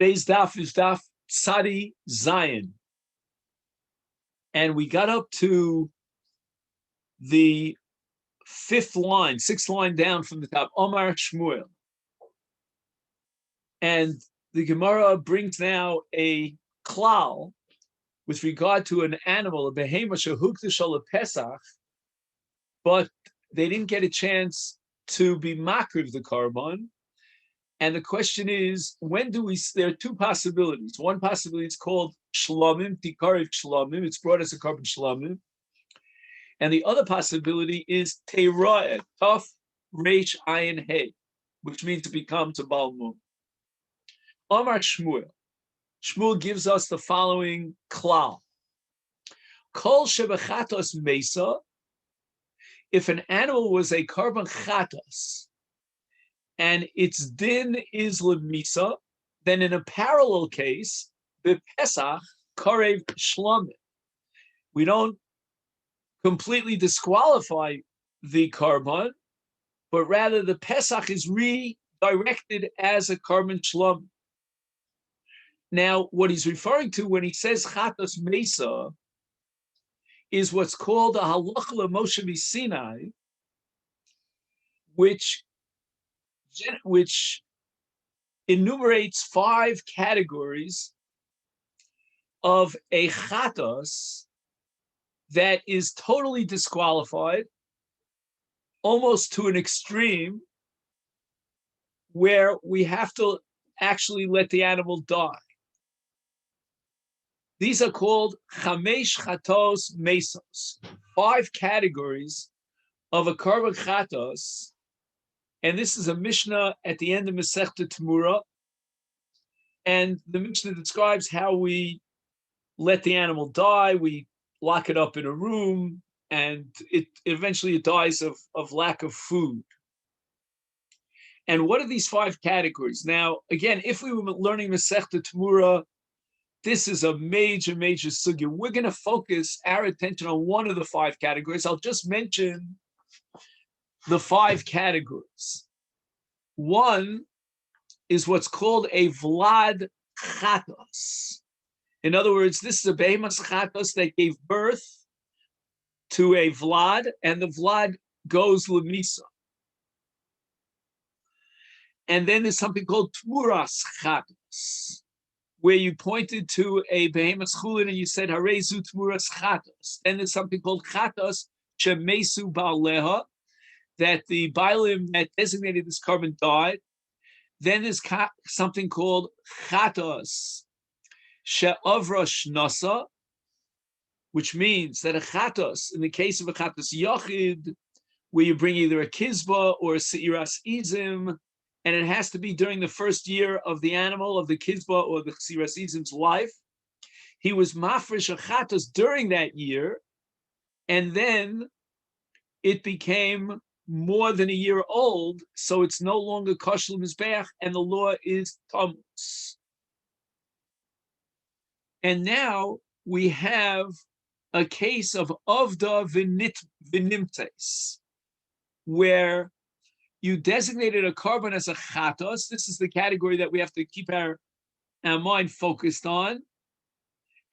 Today's daf is daf Tzadi Zion. And we got up to the sixth line down from the top, Omar Shmuel. And the Gemara brings now a klal with regard to an animal, a behemoth shehukdash ala Pesach, but they didn't get a chance to be makriv the korban. And the question is, there are two possibilities. One possibility is called shlomim, tikarev shlomim. It's brought as a korban shlomim. And the other possibility is teira'eh, taf reish ayin hey, which means to become to balmum. Omar Shmuel. Shmuel gives us the following klal. Kol shebechatos mesa, if an animal was a korban chatos, and its din is lemisa, then in a parallel case, the Pesach karev shlomim. We don't completely disqualify the korban, but rather the Pesach is redirected as a korban shlomim. Now, what he's referring to when he says chatos mesa is what's called a halacha l'Moshe Sinai, which enumerates 5 categories of a chatos that is totally disqualified, almost to an extreme, where we have to actually let the animal die. These are called chamesh chatos mesos, 5 categories of a korban chatos. And this is a Mishnah at the end of Masechet Tamura. And the Mishnah describes how we let the animal die. We lock it up in a room, and it eventually dies of lack of food. And what are these 5 categories? Now, again, if we were learning Masechet Tamura, this is a major, major sugya. We're going to focus our attention on one of the 5 categories. I'll just mention the 5 categories. One is what's called a vlad chatos. In other words, this is a behemoth chatos that gave birth to a vlad, and the vlad goes lemisa. And then there's something called tmuras chatos, where you pointed to a behemoth chulin and you said harezu tmuras chatos. Then there's something called chatos shemesu ba'aleha, that the bailim that designated this korban died. Then there's something called chatos she'avra shnasa, which means that a chatos, in the case of a chatos yachid, where you bring either a kizba or a seiras izim, and it has to be during the first year of the animal, of the kizba or the seiras izim's life, he was mafresh a chatos during that year, and then it became more than a year old, so it's no longer kosher mizbeach, and the law is tamus. And now we have a case of avda v'nimtes, where you designated a korban as a chatos. This is the category that we have to keep our mind focused on.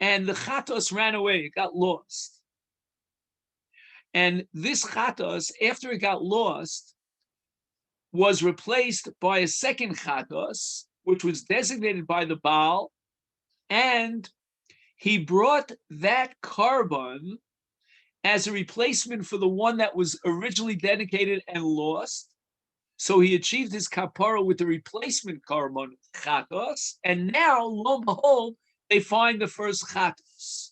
And the chatos ran away, it got lost. And this chatos, after it got lost, was replaced by a second chatos, which was designated by the Baal, and he brought that korban as a replacement for the one that was originally dedicated and lost. So he achieved his kapara with the replacement korban chatos, and now, lo and behold, they find the first chatos.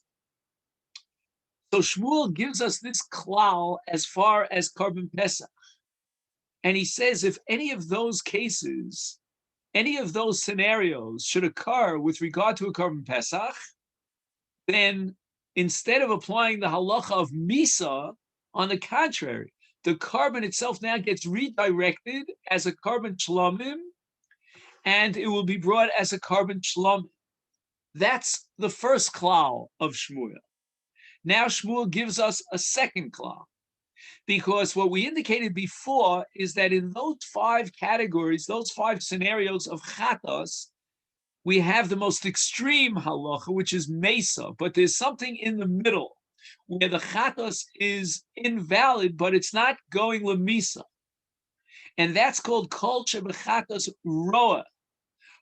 So Shmuel gives us this klal as far as korban Pesach. And he says if any of those cases, any of those scenarios should occur with regard to a korban Pesach, then instead of applying the halacha of Misa, on the contrary, the korban itself now gets redirected as a korban shlomim, and it will be brought as a korban shlomim. That's the first klal of Shmuel. Now Shmuel gives us a second klal, because what we indicated before is that in those 5 categories, those 5 scenarios of chatos, we have the most extreme halacha, which is mesa, but there's something in the middle where the chatos is invalid, but it's not going lemisa. And that's called kol shebechatos roa,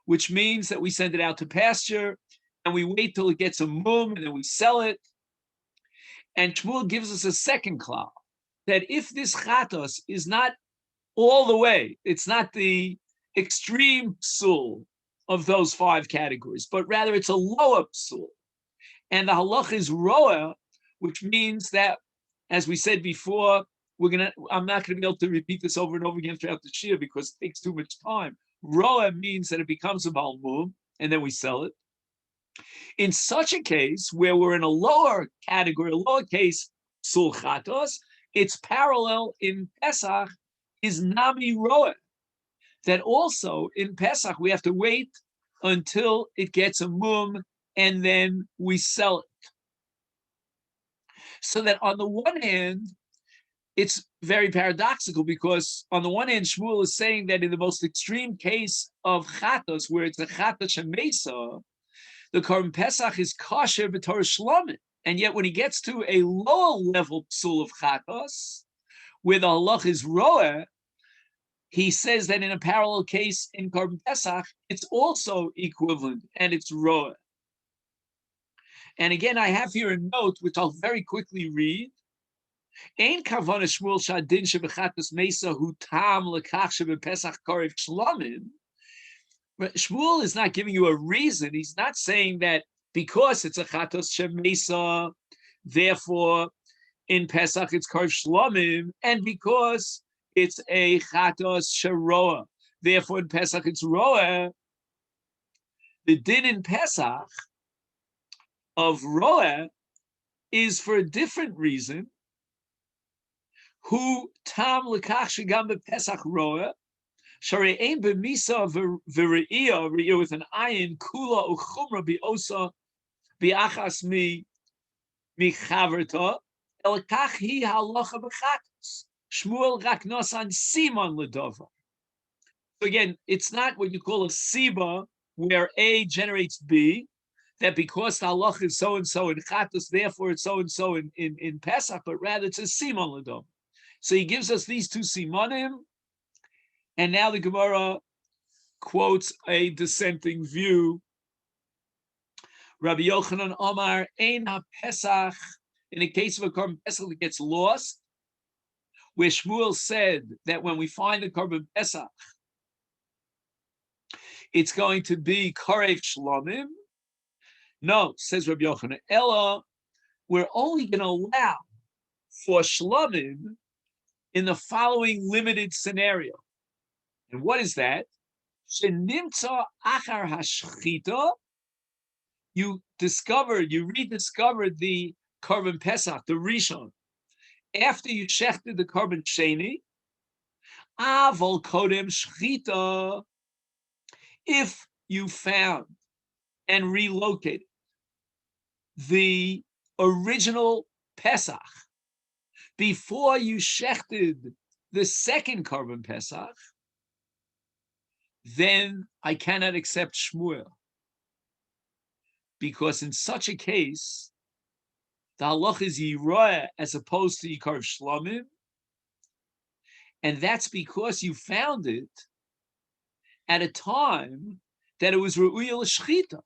which means that we send it out to pasture and we wait till it gets a mum and then we sell it. And Shmuel gives us a second klal, that if this chatos is not all the way, it's not the extreme psul of those 5 categories, but rather it's a lower psul. And the halach is roa, which means that, as we said before, I'm not going to be able to repeat this over and over again throughout the shir because it takes too much time. Roa means that it becomes a balmum, and then we sell it. In such a case, where we're in a lower category, a lower case, psul chatos, its parallel in Pesach is nami roa, that also in Pesach we have to wait until it gets a mum and then we sell it. So that on the one hand, it's very paradoxical because on the one hand, Shmuel is saying that in the most extreme case of chatos, where it's a chatos shemesa, the Korban Pesach is kosher b'torah shlomim. And yet when he gets to a lower level psul of chatos, where the halach is roa, he says that in a parallel case in Korban Pesach, it's also equivalent and it's roa. And again, I have here a note, which I'll very quickly read. Ein kavana Shmuel shadin shebechatos mesa hu tam lekach shebepesach karev shlomim. Shmuel is not giving you a reason. He's not saying that because it's a chatos shemesa, therefore in Pesach it's karev shlomim, and because it's a chatos sheroa, therefore in Pesach it's roa. The din in Pesach of roa is for a different reason. Who tam lekach shegam bepesach roa, sharei ein b'misa v're'iyah with an ayin kula uchumra bi'osa bi'achas michaverta elkach hi halacha b'chatos. Shmuel rak nosan simon ledova. So again, it's not what you call a siba where A generates B, that because the halacha is so and so in chatos, therefore it's so and so in Pesach, but rather it's a simon ledova. So he gives us these 2 simonim, and now the Gemara quotes a dissenting view. Rabbi Yochanan Omar, Ein HaPesach, in the case of a Korban Pesach that gets lost, where Shmuel said that when we find the Korban Pesach, it's going to be Karev Shlomim. No, says Rabbi Yochanan, Ella, we're only going to allow for Shlomim in the following limited scenario. And what is that? Shenimtza achar hashchita, you rediscovered the Korban Pesach, the Rishon, after you shechted the Korban Sheni, avol kodem shchita, if you found and relocated the original Pesach before you shechted the second Korban Pesach, then I cannot accept Shmuel. Because in such a case, the halach is Yiroeh as opposed to Yikar Shlomim, and that's because you found it at a time that it was Re'uyah L'Shchita.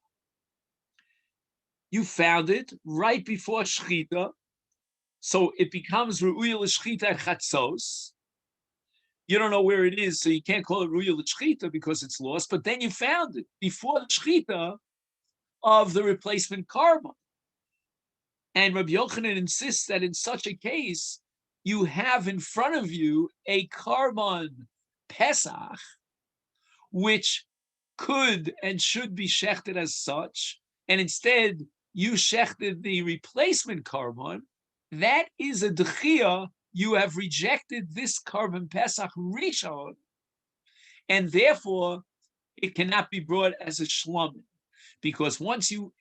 You found it right before Shchita, so it becomes Re'uyah L'Shchita at Chatzos. You don't know where it is, so you can't call it Re'uyah L'Shchita because it's lost, but then you found it before the Shchita of the replacement carbon. And Rabbi Yochanan insists that in such a case, you have in front of you a carbon Pesach, which could and should be shechted as such, and instead you shechted the replacement carbon. That is a dechia. You have rejected this carbon Pesach Rishon, and therefore it cannot be brought as a shlomim. Because once you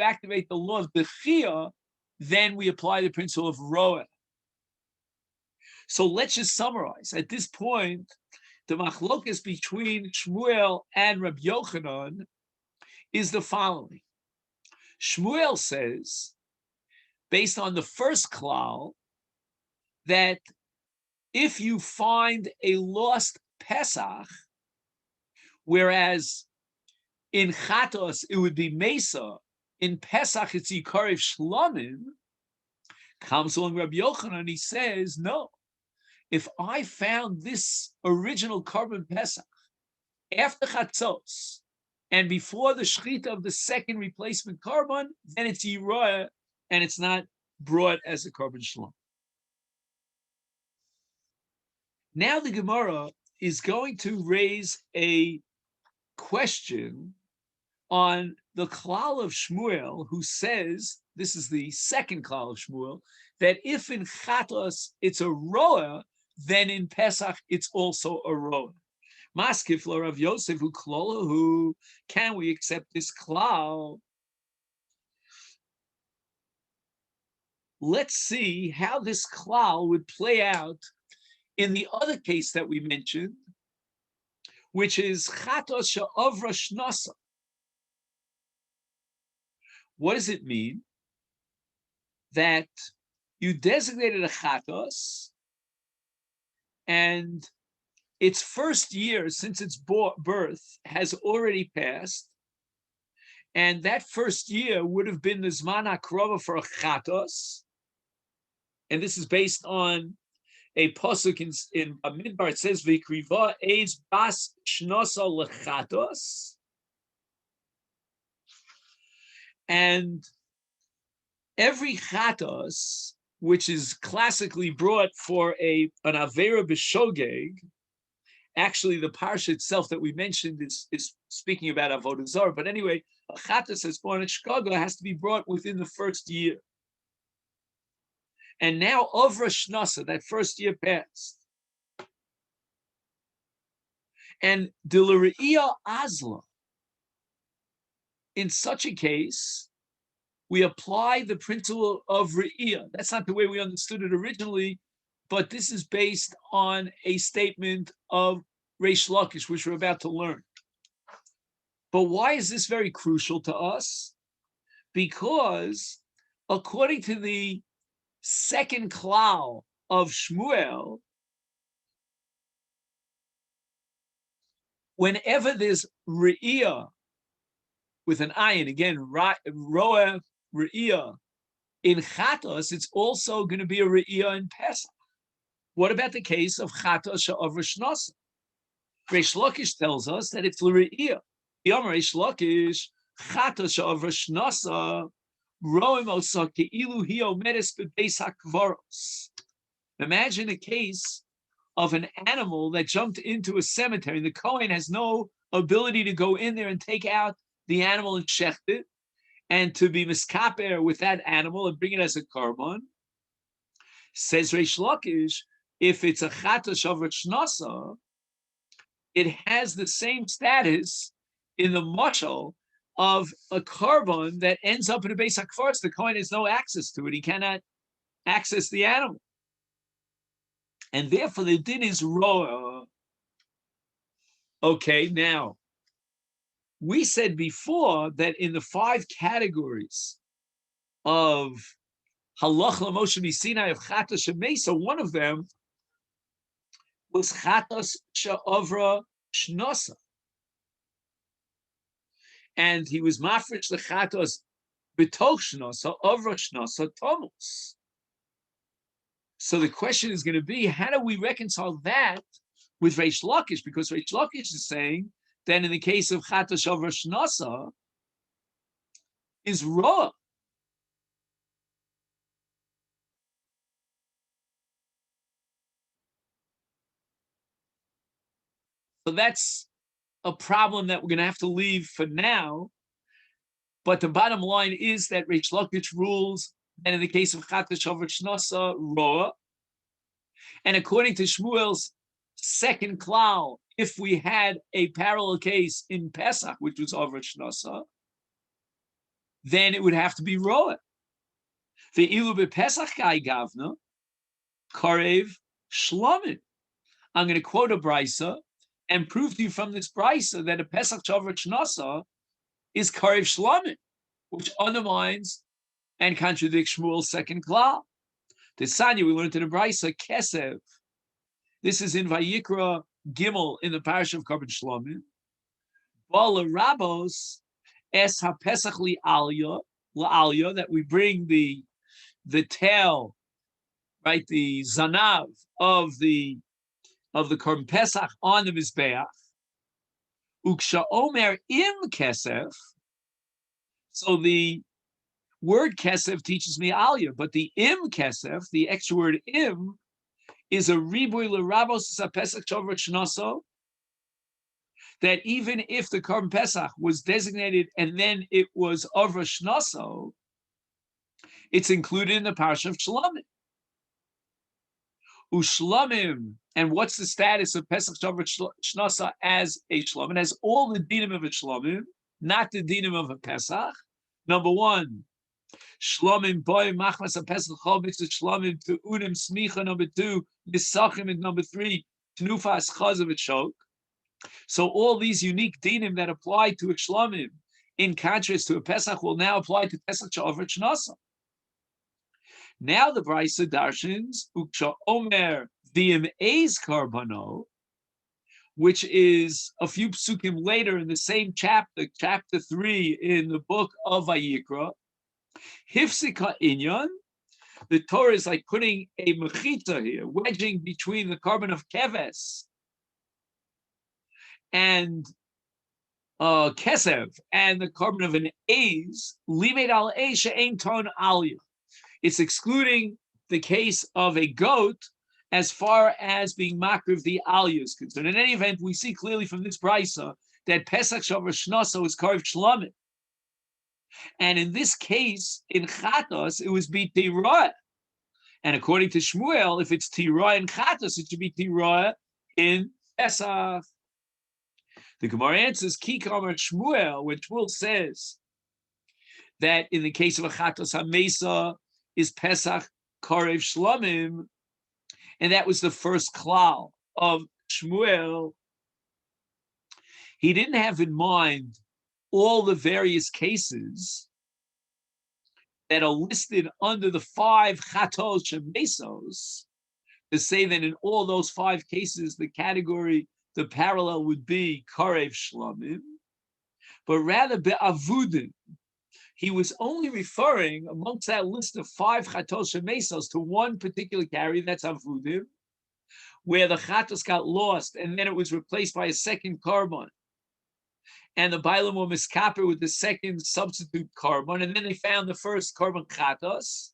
activate the law of dechia, then we apply the principle of roa. So let's just summarize. At this point, the machlokas between Shmuel and Rabbi Yochanan is the following. Shmuel says, based on the first klal, that if you find a lost Pesach, whereas in Chatos it would be Mesa, in Pesach it's Yikarev Shlomim, comes along Rabbi Yochanan, he says, no, if I found this original Korban Pesach after Chatzos and before the Shechita of the second replacement Korban, then it's Yiroah and it's not brought as a Korban Shlom. Now the Gemara is going to raise a question on the klal of Shmuel, who says, this is the second klal of Shmuel, that if in Chatos it's a roa, then in Pesach it's also a roa. Maskifla of Yosef, who klola, who can we accept this klal? Let's see how this klal would play out in the other case that we mentioned, which is Chatos she'avra shnasa. What does it mean? That you designated a Chatos, and its first year since its birth has already passed, and that first year would have been the Zman HaKrova for a Chatos, and this is based on a pasuk in Midbar. It says V'kriva eitz bas shnosa lechatos, and every chatos which is classically brought for an avera b'shogeg. Actually, the parsha itself that we mentioned is speaking about avodah zarah. But anyway, a chatos that's born in Chicago has to be brought within the first year. And now, Avra Shnasa, that first year passed. And Dilariya Azla, in such a case, we apply the principle of Re'iyah. That's not the way we understood it originally, but this is based on a statement of Reish Lakish, which we're about to learn. But why is this very crucial to us? Because according to the second klal of Shmuel, whenever there's re'iyah with an ayin, again, roa re'iyah, in Chatos, it's also going to be a re'iyah in Pesach. What about the case of Chatos of Rosh Hashanah? Reish Lakish tells us that it's l're'iyah. Yom Reish Lakish, Chatos of Rosh Hashanah, imagine a case of an animal that jumped into a cemetery, and the Kohen has no ability to go in there and take out the animal and shecht it, and to be miskaper with that animal and bring it as a korban. Says Reish Lakish, if it's a chatos of Rosh Hashanah, it has the same status in the mashal of a korban that ends up in a Beis HaKfaros. The Kohen has no access to it. He cannot access the animal. And therefore the din is roa. Okay, now, we said before that in the 5 categories of halach l'moshe misinai of chatos shemesa, one of them was chatos she'avra shnosa. And he was mafresh the chatos b'toch shnosa, avra shnosa tomus. So the question is going to be, how do we reconcile that with Reish Lakish? Because Reish Lakish is saying that in the case of chatos avra shnosa is raw. So that's a problem that we're going to have to leave for now. But the bottom line is that Reish Lakish rules that in the case of Chatos Avra Shnasa, Roa. And according to Shmuel's second klal, if we had a parallel case in Pesach, which was Avra Shnasa, then it would have to be Roa. The Ilu Pesach Kai Gavna, Karev Shlomim. I'm going to quote a brisa and prove to you from this brisa that a Pesach Avra Shnasa is Karev Shlamim, which undermines and contradicts Shmuel's second klal. The Sanya we learned in the Brisa Kesev. This is in Vayikra Gimel in the parish of Karban Shlamim. Bala Rabos es haPesach li Alya la'Alya, that we bring the tail, right, the zanav of the Korban Pesach on the Mizbeach. Uksha Omer im Kesef. So the word Kesef teaches me Alya, but the im Kesef, the extra word im, is a ribuy l'rabos haPesach shover shnaso. That even if the Korban Pesach was designated and then it was over shnaso, it's included in the parsha of Shlamim. Ushlamim, and what's the status of Pesach Shavuot Shnasa as a Shlamim? It has all the dinim of a Shlamim, not the dinim of a Pesach. Number one, Shlamim boy machmas a Pesach chol mitzvah Shlamim to unim smicha. Number two, nisachim, and number three, tnufa aschaz of a shok. So all these unique dinim that apply to a Shlamim, in contrast to a Pesach, will now apply to Pesach Shavuot Shnasa. Now the Brisa darshins uksha omer v'im eis karbano, which is a few psukim later in the same chapter, chapter 3 in the book of Vayikra. Hifsika inyan, the Torah is like putting a mechita here, wedging between the carbon of keves and kesev and the carbon of an eis. Limed al eis she'ein ton aliyah. It's excluding the case of a goat as far as being makriv the aliyah is concerned. In any event, we see clearly from this brisa that Pesach Shavuot Shnasa is karv shlamim, and in this case, in chatos, it was be tirah. And according to Shmuel, if it's tirah in chatos, it should be tirah in Pesach. The Gemara answers ki kamar Shmuel, when Shmuel says that in the case of a chatos hamesa is Pesach Karev Shlamim, and that was the first klal of Shmuel. He didn't have in mind all the various cases that are listed under the 5 chatos shemesos, to say that in all those 5 cases, the category, the parallel would be Karev Shlamim, but rather be'avudim. He was only referring amongst that list of 5 chatos shemesos to one particular carrier, that's avudim, where the chatos got lost and then it was replaced by a second carbon. And the bailam were miskaper with the second substitute carbon, and then they found the first carbon chatos.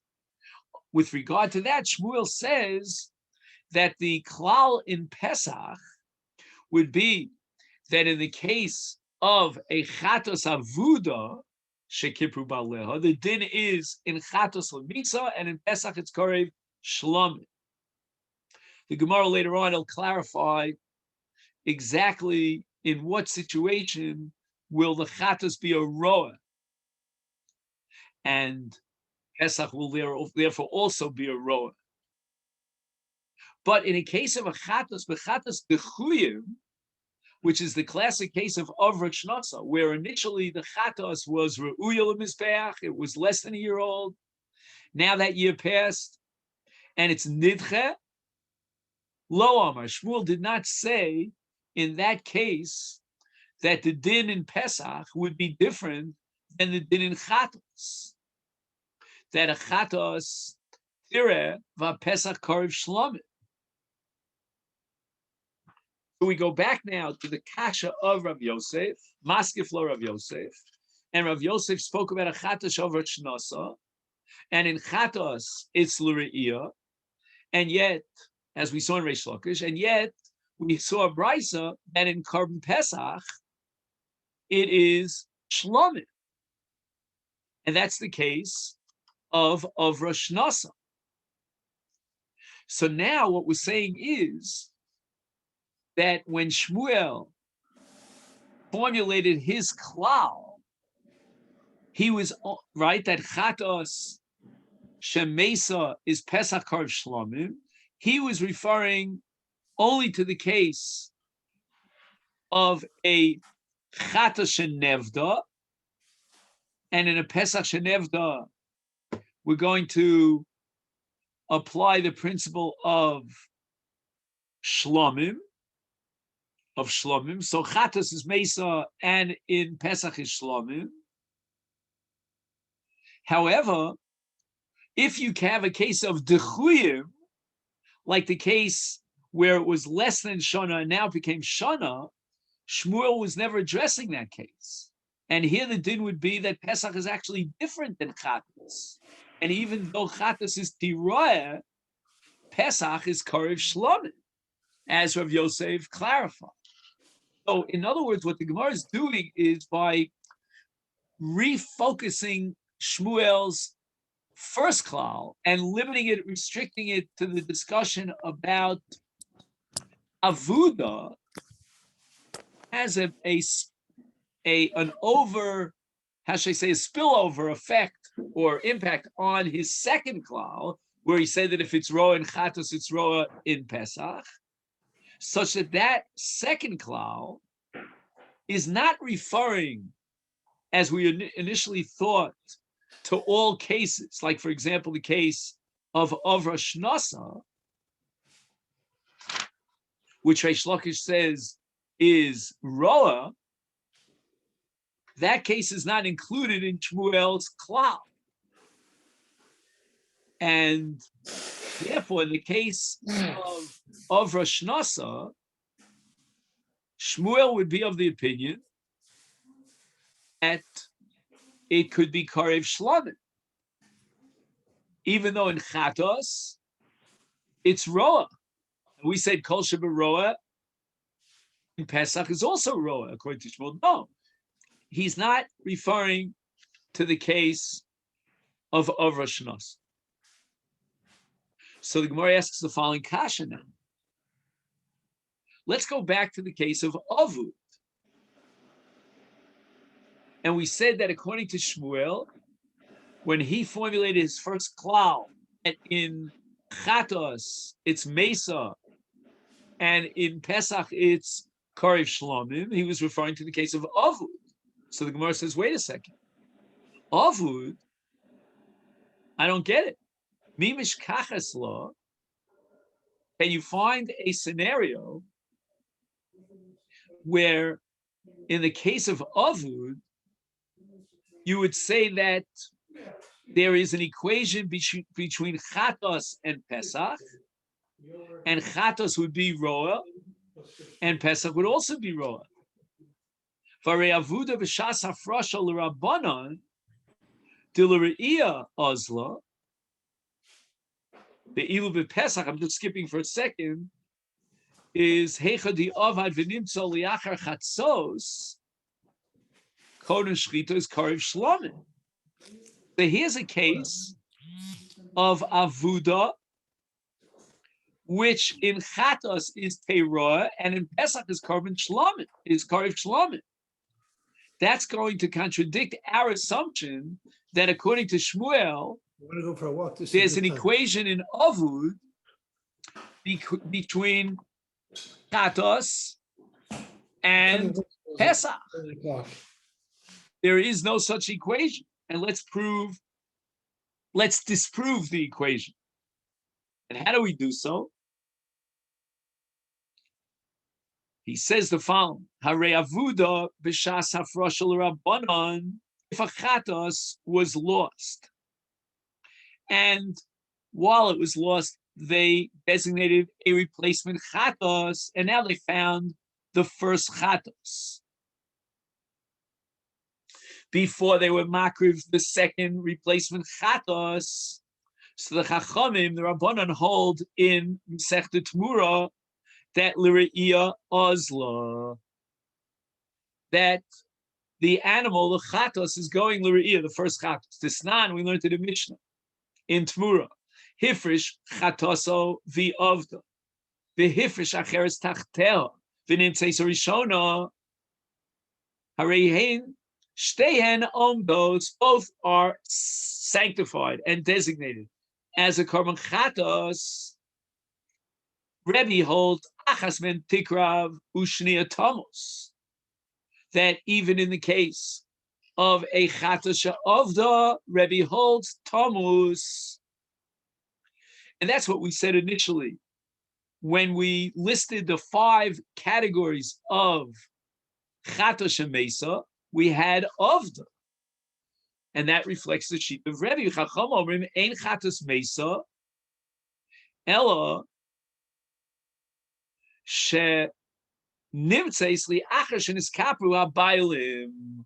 With regard to that, Shmuel says that the klal in Pesach would be that in the case of a chatos avuda, shekipru baleha, the din is in chatos l'mitza, and in Pesach it's karev shlamim. The Gemara later on will clarify exactly in what situation will the chatos be a roa, and Pesach will therefore also be a roa. But in a case of a chatos, bechatos bechuyim, which is the classic case of Avrat Shnasa, where initially the chatos was re'uya l'mizbeach, it was less than a year old. Now that year passed, and it's nidche. Lo Amar, Shmuel did not say in that case that the din in Pesach would be different than the din in chatos. That a chatos tireh va Pesach karev shlamim. So we go back now to the kasha of Rav Yosef, maskeflo Rav Yosef, and Rav Yosef spoke about a chatos over shnasa, and in chatos it's l're'iyah, and yet, as we saw in Reish Lakish, and yet we saw a brisa that in Korban Pesach it is shlamim, and that's the case of Rosh Nasa. So now what we're saying is that when Shmuel formulated his klal, he was right that chatos shemesa is Pesach Karev Shlamim. He was referring only to the case of a chatos shenevda, And in a Pesach Shenevda, we're going to apply the principle of Shlomim, So Chatos is Mesa, and in Pesach is Shlomim. However, if you have a case of Dechuyim, like the case where it was less than Shana and now it became Shana, Shmuel was never addressing that case. And here the din would be that Pesach is actually different than Chatos. And even though Chatos is Tiroeh, Pesach is Karev Shlomim, as Rav Yosef clarified. So, in other words, what the Gemara is doing is by refocusing Shmuel's first klal and limiting it, restricting it to the discussion about Avuda has an over, how should I say, a spillover effect or impact on his second klal, where he said that if it's Roa in Chatos, it's Roa in Pesach, such that that second klal is not referring, as we initially thought, to all cases. Like, for example, the case of Rosh Nasa, which Reish Lakish says is Roa, that case is not included in Shmuel's klal. And therefore, in the case of Rosh Nasa, Shmuel would be of the opinion that it could be Karev Shlomim, even though in Chatos, it's Roa. We said Kol Sheba Roa in Pesach is also Roa, according to Shmuel. No, he's not referring to the case of Rosh Nasa. So the Gemara asks the following kasha now. Let's go back to the case of Avud. And we said that according to Shmuel, when he formulated his first klal, and in Chatos, it's Mesa, and in Pesach, it's Karev Shlomim, he was referring to the case of Avud. So the Gemara says, wait a second. Avud, I don't get it. Mimish Kachas law, can you find a scenario where in the case of Avud, you would say that there is an equation between Chatos and Pesach, and Chatos would be Roa, and Pesach would also be Roa. V'arei Avuda b'shas hafrasha l'Rabbanan d'l're'iyah ozla, the ilu b'Pesach, I'm just skipping for a second, is Heicha di Avad v'nimtzo liachar chatzos, Koden Shchita is Karev Shlomim. So here's a case of Avuda, which in Chatos is Teirah, and in Pesach is Karev Shlomim. That's going to contradict our assumption that according to Shmuel, go for a walk, there's an equation in Avud between Chatos and Pesach. There is no such equation. And let's disprove the equation. And how do we do so? He says the following: Harei Avuda b'shas hafrasha l'Rabbanan, if a Chatos was lost, and while it was lost, they designated a replacement Chatos, and now they found the first Chatos before they were makriv the second replacement Chatos. So the Chachamim, the Rabbanan, hold in Masechet Tmura that l're'iyah ozla, that the animal, the Chatos, is going l're'iyah, the first Chatos. This Snan, we learned in the Mishnah in Tmura. Hifrish Chatoso v'ovda, v'hifrish acheres tachteha, v'nimtzeis rishona, hareihen Shtehen omdos, both are sanctified and designated as a korban chatos. Rebbe holds achas men tikrav ushnia tomos, that even in the case of a chatos she'avda, Rebbe holds tamus. And that's what we said initially when we listed the 5 categories of chatos she'mesa. We had avda, and that reflects the sheet of Rebbe. Chacham omrim ein chatos mesa ella she nimtzeis li'achar sheniskapu habaylim.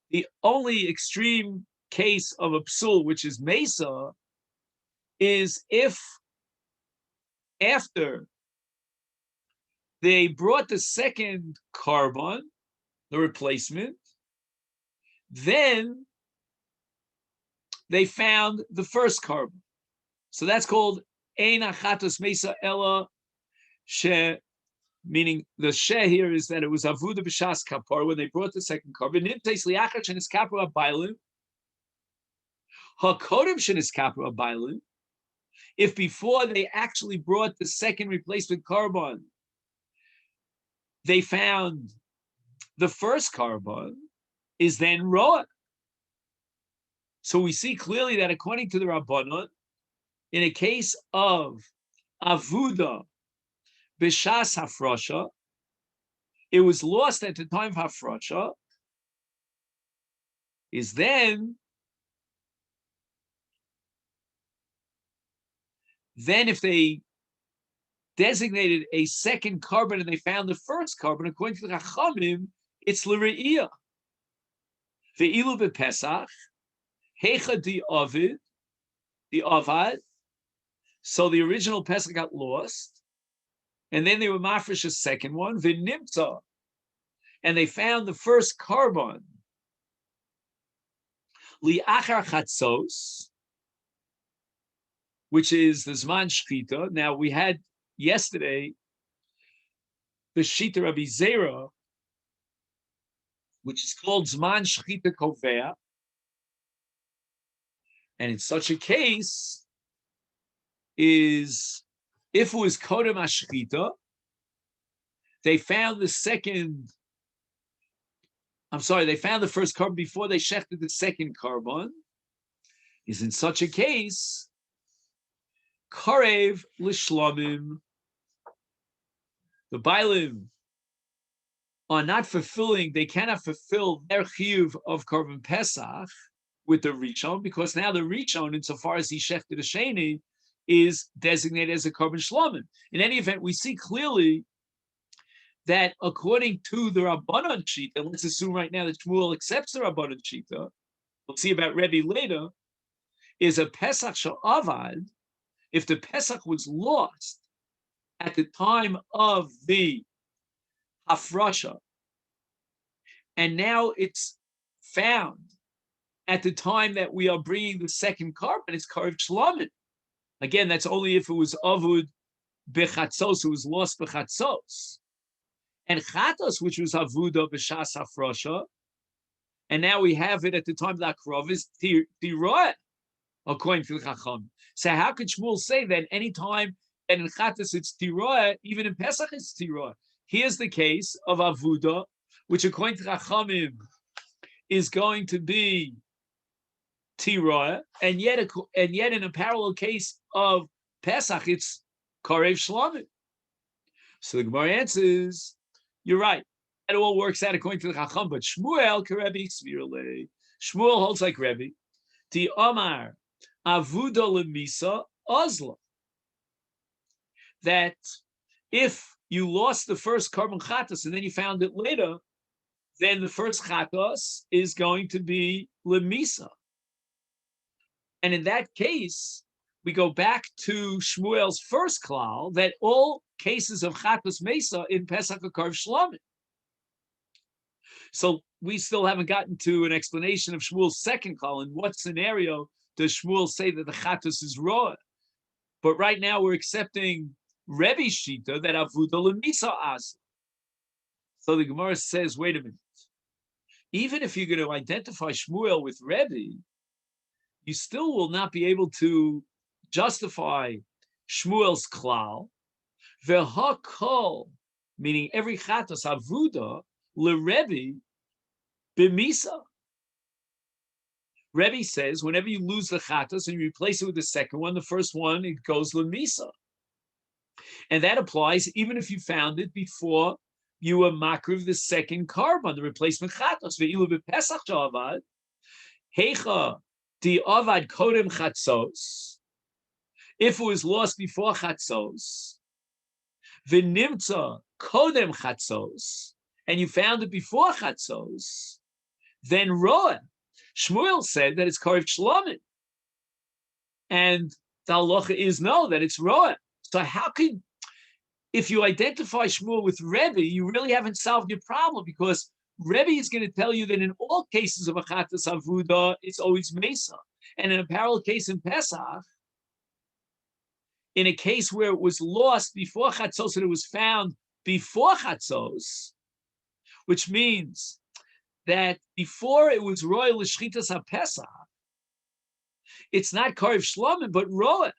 The only extreme case of a psul, which is mesa, is if after they brought the second carbon, the replacement, then they found the first carbon. So that's called ein achatos mesa ella she, meaning the she here is that it was avuda b'shas kapar when they brought the second carbon. Nimteis li'achar sheniskapu habaylim hakodem sheniskapu habaylim. If before they actually brought the second replacement carbon, they found the first carbon, is then roa. So we see clearly that according to the Rabbanon, in a case of avuda b'shas hafrasha, it was lost at the time of hafrasha, is then if they designated a second carbon and they found the first carbon, according to the Chachamim, it's l're'iyah. Ve'ilu b'Pesach, hecha di avid, the avad. So the original Pesach got lost, and then they were mafresh a second one, v'nimtza, and they found the first carbon, li'achar chatzos, which is the Zman Shchita. Now, we had yesterday the Shita Rabbi Zera, which is called Zman Shchita Kovea. And in such a case, is if it was Kodem HaShchita, they found the first carbon before they shechted the second carbon, is in such a case, Karev Lishlomim, the Bailim are not fulfilling, they cannot fulfill their chiyuv of Korban Pesach with the Rishon, because now the Rishon, insofar as he shechted a sheni, is designated as a Korban Shlomim. In any event, we see clearly that according to the Rabbanon Shita, and let's assume right now that Shmuel accepts the Rabbanon Shita, we'll see about Rebbe later, is a Pesach Sha'avad. If the Pesach was lost at the time of the Hafrasha, and now it's found at the time that we are bringing the second carbon, it's Karev Shlomim. Again, that's only if it was Avud Bechatzos, it was lost Bechatzos. And Chatos, which was Avuda B'Shas Hafrasha, and now we have it at the time of the Akrov, is Tiroah, according to the Chacham. So how could Shmuel say that any time that in Chatos it's Tiroah, even in Pesach it's Tiroah? Here's the case of Avuda, which according to Chachamim is going to be Tiroah, and yet in a parallel case of Pesach it's Karev Shlomim. So the Gemara answers, you're right. It all works out according to the Chacham, but Shmuel Karebi Svirle. Shmuel holds like Rebbe. Ti Omar Avuda Lemisa Ozla. That if you lost the first carbon chatas and then you found it later, then the first chatas is going to be Lemisa. And in that case, we go back to Shmuel's first klal that all cases of chatas mesa in Pesach are Karev Shlomim. So we still haven't gotten to an explanation of Shmuel's second klal. In what scenario does Shmuel say that the chatas is raw? But right now we're accepting Rebbe's shita that avuda lemisa as. So the Gemara says, wait a minute. Even if you're going to identify Shmuel with Rebbe, you still will not be able to justify Shmuel's klal. V'hakol, meaning every chatas avuda leRebbe b'misa. Rebbe says whenever you lose the chatas and you replace it with the second one, the first one, it goes lemisa. And that applies even if you found it before you were makriv the second carbon, the replacement chatos. Ve'ilu b'pesach sha'avad, heicha di avad kodem chatzos. If it was lost before chatzos, v'nimtza kodem chatzos, and you found it before chatzos, then roa. Shmuel said that it's karif shlomim, and the halacha is no, that it's roa. So how could, if you identify Shmuel with Rebbe, you really haven't solved your problem, because Rebbe is going to tell you that in all cases of achatas avuda, it's always mesa. And in a parallel case in Pesach, in a case where it was lost before chatzos and it was found before chatzos, which means that before it was royal l'shchitas ha-Pesach, it's not karif shlomim, but roa.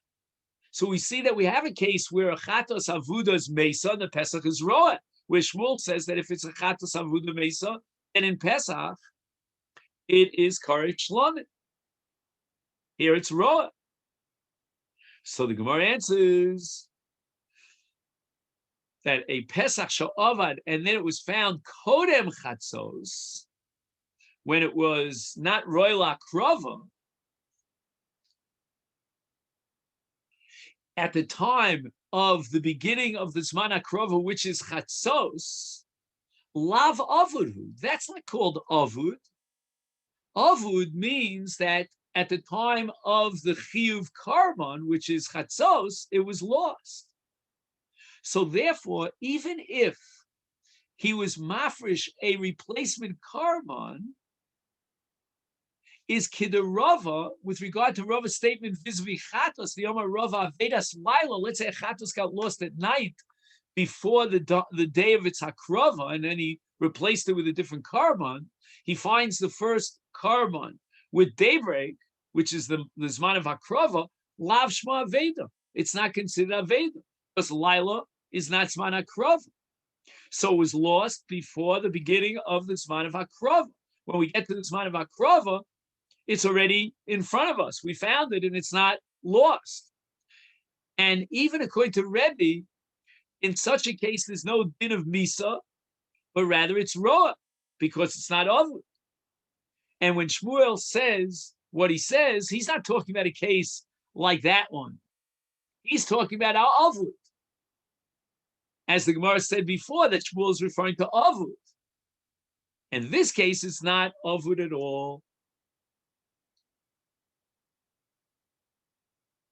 So we see that we have a case where a chatos avuda is mesa and the Pesach is roa, where Shmuel says that if it's a chatos avuda mesa, then in Pesach it is karif shlomim. Here it's roa. So the Gemara answers that a Pesach sha'avad, and then it was found kodem chatzos, when it was not royal akrava, at the time of the beginning of the Zman Akrova, which is Chatzos, Lav Avudhu. That's not called Avud. Avud means that at the time of the Chiyuv Karban, which is Chatzos, it was lost. So therefore, even if he was mafresh a replacement Karban, is Kidarava with regard to Rava's statement vis-a-vis Chatos, the Yoma Rava Avedas Laila. Let's say Chatos got lost at night before the day of its Hakrava, and then he replaced it with a different Karban. He finds the first Karban with daybreak, which is the Zman of Hakrava, Lav Shma Aveda. It's not considered Aveda, because Laila is not Zman Hakrava. So it was lost before the beginning of the Zman of Hakrava. When we get to the Zman of Hakrava, it's already in front of us. We found it and it's not lost. And even according to Rebbe, in such a case, there's no din of Misa, but rather it's Roa, because it's not Avud. And when Shmuel says what he says, he's not talking about a case like that one. He's talking about our Avud. As the Gemara said before, that Shmuel is referring to Avud. In this case, it's not Avud at all.